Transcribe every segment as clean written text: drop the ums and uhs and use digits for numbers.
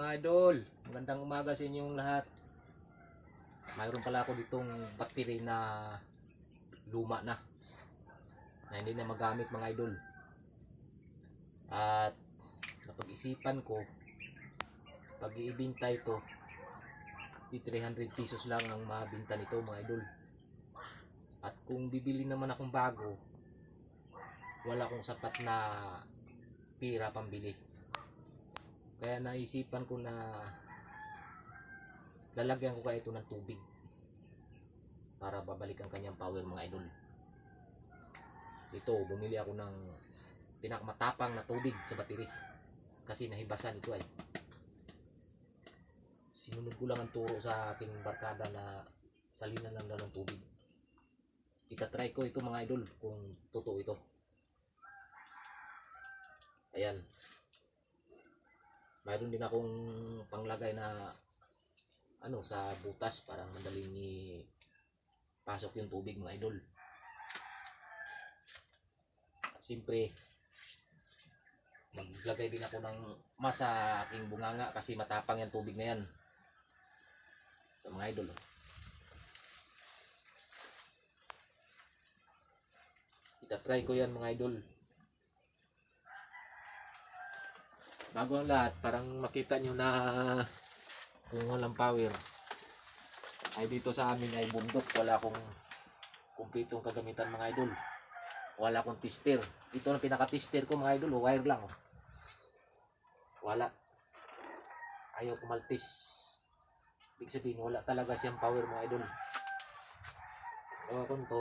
mga idol, magandang umaga sa inyong lahat. Mayroon pala ako ditong battery na luma na hindi na magamit mga idol. At napag-isipan ko, pag iibinta ito, 300 pesos lang ang mabinta nito mga idol. At kung bibili naman akong bago, wala akong sapat na pira pambili. Kaya naisipan ko na lalagyan ko kaya ito ng tubig para babalik ang kanyang power mga idol. Ito, bumili ako ng pinakamatapang na tubig sa battery kasi nahibasan ito ay. Sinunod ko lang ang turo sa aking barkada na salinan lang daw ng tubig. Itatry ko ito mga idol kung totoo ito. Ayan. Mayroon din akong panglagay na sa butas para madaling pasok yung tubig mga idol. Siyempre maglagay din ako ng mas sa aking bunganga kasi matapang yung tubig na yan mga idol. Itatry ko yan mga idol. Bago ang lahat, parang makita nyo na kung walang power ay dito sa amin ay bundok, wala akong kumpletong kagamitan mga idol. Wala akong tester. Ito ang pinaka-tester ko mga idol, wire lang. Wala. Ayaw kumaltis. Ibig sabihin wala talaga siyang power mga idol. Ewan ko nito.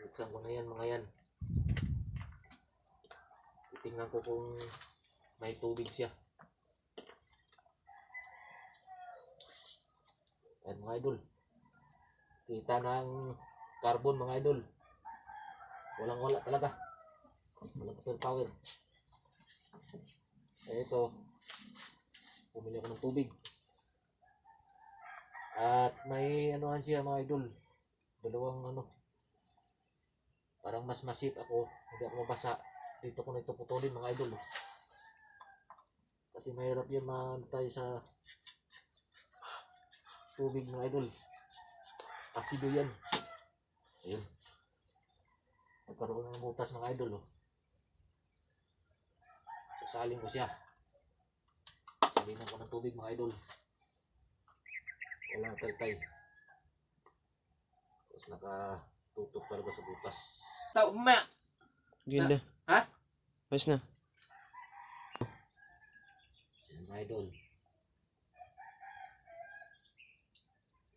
Buksan ko na yan mga yan. Tingnan ko kung may tubig siya. Ayan mga idol. Kita ng carbon mga idol. Walang-wala talaga. Walang power. Ito. Pumili ako ng tubig. At may anuhan siya mga idol. Dalawang parang mas masip ako. Hindi ako mabasa. Dito ko na ito putulin mga idol. Kasi mahirap yan tayo sa tubig mga idol. Asido yan. Ayun. Nagkaroon ng butas mga idol. Sasalin ko siya. Salinan ko ng tubig mga idol. Walang tay-tay. Tapos nakatutok talaga sa butas. Tao ma! Ganda. Ha? Ayos na. Mga idol.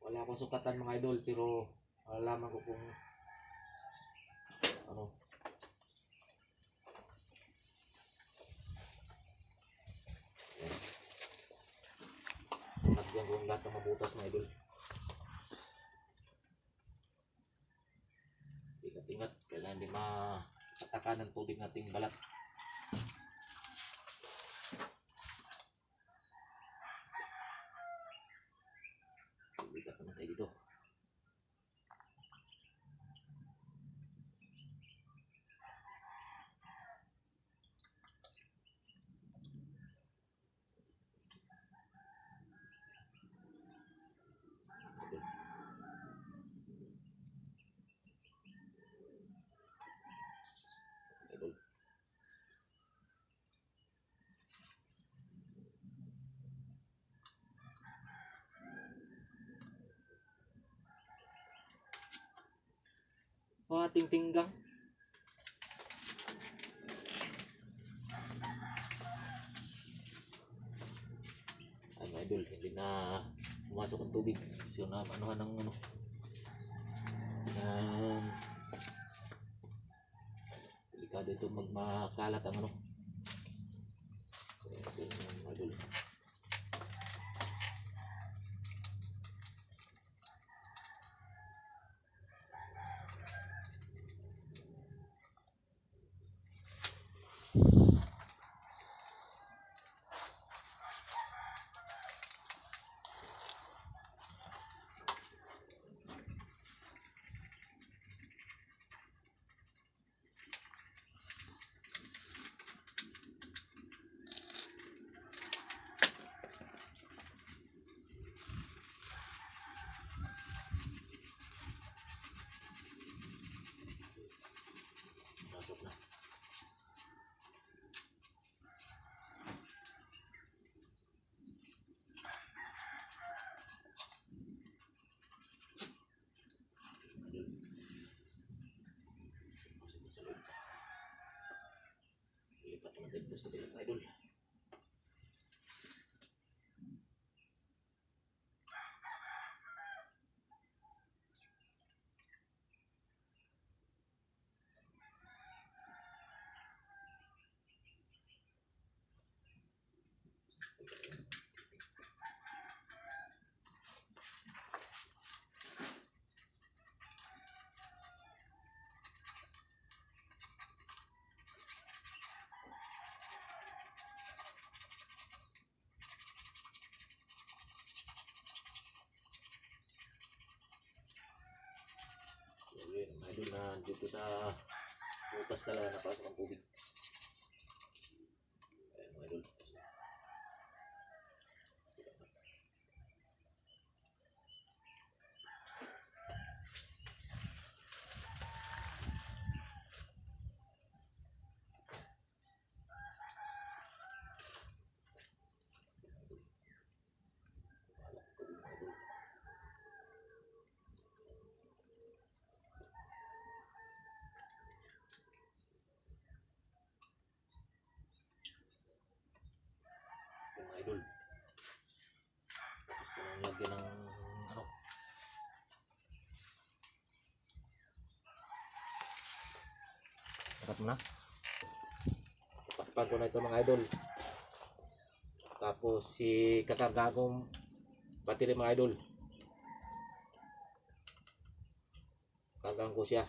Wala akong sukatan mga idol pero malalaman ko kung Nagyan ko ang lahat ng mabutas mga idol. Ingat-ingat. Kailangan di makataka ng tubig nating balat. Tubig ako na tayo dito. Mga tingtinggang. Ay mga idol, hindi na pumasok ang tubig. So na anuhan ng delikado ito magmakalat ang mga idol. idol na dito sa butas talaga napasok ang tubig. Ayan mga idol. Mga idol. Tapos ko nang lagyan ng ano. Sakat mo na. Takpan ko na ito mga idol. Tapos si kakarga kong battery mga idol. Kargaan ko siya.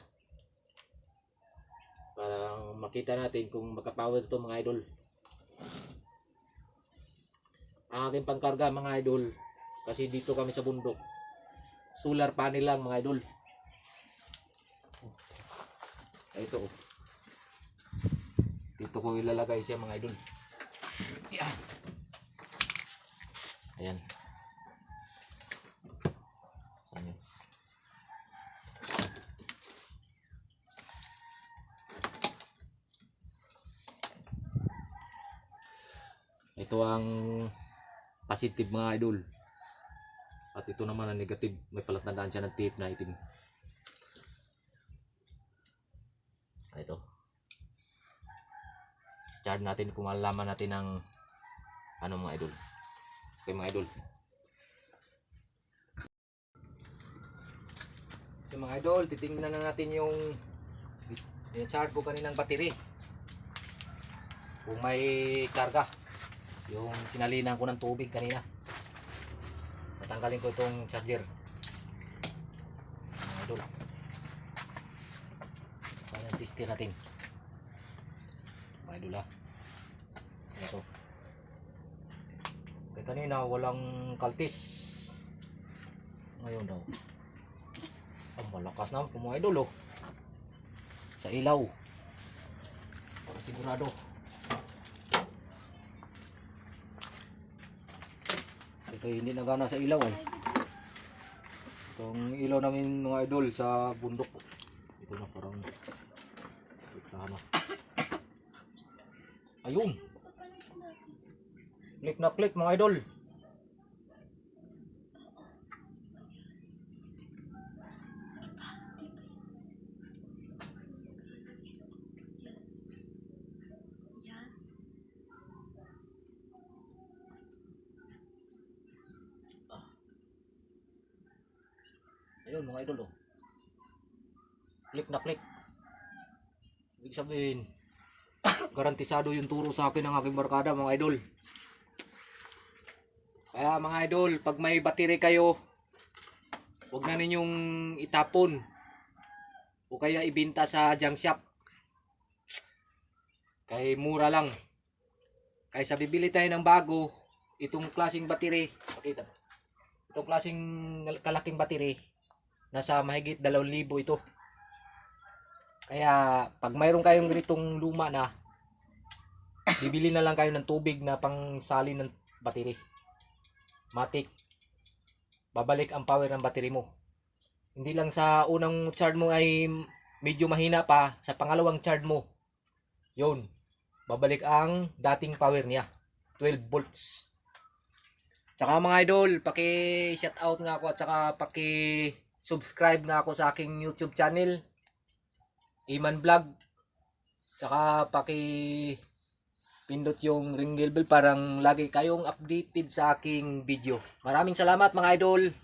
Para makita natin kung makapower ito mga idol. Ang aking pangkarga mga idol, kasi dito kami sa bundok, solar panel lang mga idol. Ito, dito ko ilalagay siya mga idol. Ayan. Ayan. Ayan. Ito ang positive mga idol. At ito naman ang negative. May palatandaan siya ng tape na itim. Ito. Charge natin kung malalaman natin ang ano mga idol. Okay mga idol. Okay mga idol, titingnan na natin yung charge ko kaninang battery. Kung may karga. Yung sinalinan ko ng tubig kanina. Tatanggalin ko itong charger. Mga idol. Kaya tester natin. Mga idol ha. Ito. Kaya kanina walang kaltis. Ngayon daw. Ang malakas na po mga idol oh. Sa ilaw. Para sigurado. Ito hindi nagana sa ilaw eh. Itong ilaw namin mga idol sa bundok. Ito na parang na. Ayun. Click na click mga idol. Ayun mga idol oh. Click na click. Ibig sabihin garantisado yung turo sa akin ng aking barkada mga idol. Kaya mga idol, pag may battery kayo, huwag na ninyong itapon o kaya ibenta sa junk shop. Kaya mura lang. Kaysa bibili tayo ng bago, itong klaseng battery, pakita. Itong klaseng kalaking battery, nasa mahigit 2,000 ito. Kaya pag mayroon kayong ganitong luma na, bibili na lang kayo ng tubig na pangsalin ng battery. Matik. Babalik ang power ng battery mo. Hindi lang sa unang charge mo ay medyo mahina pa, sa pangalawang charge mo, yun, babalik ang dating power niya. 12 volts. Tsaka mga idol, paki-shout out nga ako at saka paki-subscribe nga ako sa aking YouTube channel, Iman Vlog. Tsaka paki-pindot yung ring bell parang lagi kayong updated sa aking video. Maraming salamat mga idol.